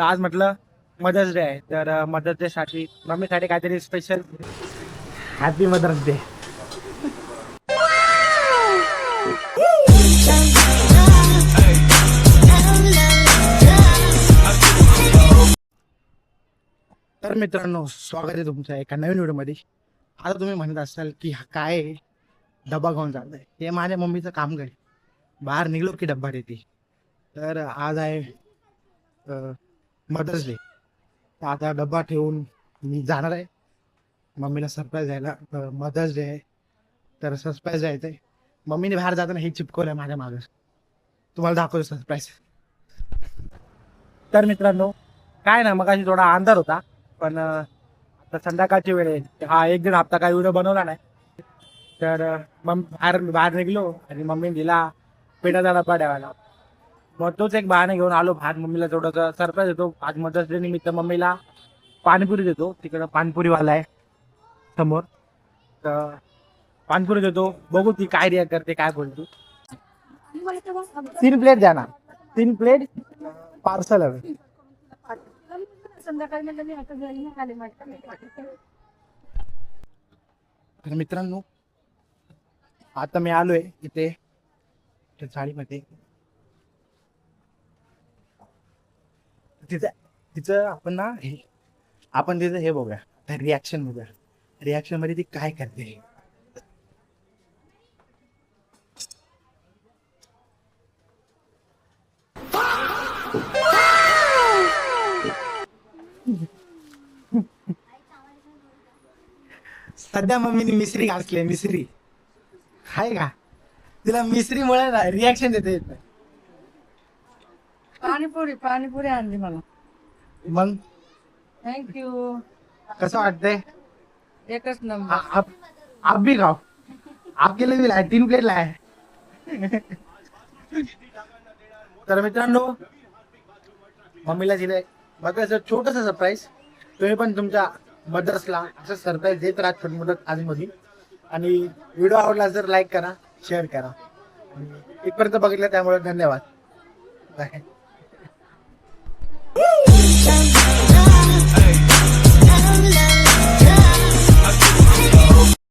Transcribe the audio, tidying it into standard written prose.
तर आज म्हटलं मदर्स डे आहे, तर मदर्स डे साठी मम्मीसाठी काहीतरी स्पेशल. Happy mother's day. तर मित्रांनो, स्वागत आहे तुमचं एका नवीन व्हिडिओमध्ये. आता तुम्ही म्हणत असाल की हा काय आहे? डब्बा घेऊन चाललाय. हे माझ्या मम्मीचं काम काय, बाहेर निघलो की डब्बा देते. तर आज आहे मदर्स डे. तर आता डब्बा ठेवून मी जाणार आहे मम्मीला सरप्राईज द्यायला. मदर्स डे आहे तर सरप्राईज द्यायचं आहे. मम्मीने बाहेर जाताना हे चिपकवलं आहे माझ्या मागं. तुम्हाला दाखवतो सरप्राईज. तर मित्रांनो, काय ना, मगाशी थोडा अंधार होता, पण आता संध्याकाळची वेळ आहे. हा एक दीड हप्ता काही व्हिडिओ बनवला नाही. तर बाहेर निघलो आणि मम्मीने दिला पेठाचा डब्बा ठेवायला. मग तोच एक बहाणे घेऊन आलो बाहेर. मम्मीला थोडंसं सरप्राईज देतो. आज मदर्स डे निमित्त मम्मीला पाणीपुरी देतो. तिकडं पाणीपुरीवाला आहे समोर, तर पाणीपुरी देतो. बघू ती काय रिॲक्ट करते, काय बोलतो. 3 प्लेट द्या ना, 3 प्लेट पार्सल हवे. तर मित्रांनो, आता मी आलोय इथे चाळीमध्ये. तिचं आपण तिचं हे बघूया, रिॲक्शन बघूया. रिॲक्शन मध्ये ती काय करते. सध्या मम्मीने मिसरी घासली. मिसरी आहे का तिला? मिसरीमुळे ना रिॲक्शन देते येत नाही. पाणीपुरी आणली मला. मग थँक्यू. कसं वाटतंय? एकच नंबर. आप भी खाओ, आपके लिए भी लाए, 3 प्लेट लाए. तर मित्रांनो, मम्मीला दिलंय बघायचं छोटंसं सरप्राईज. तुम्ही पण तुमच्या मदर्सला असं सरप्राईज देत राहा छोट मोठं आजमध्ये. आणि व्हिडिओ आवडला तर लाईक करा, शेअर करा. इथपर्यंत बघितलं त्यामुळे धन्यवाद. बाय.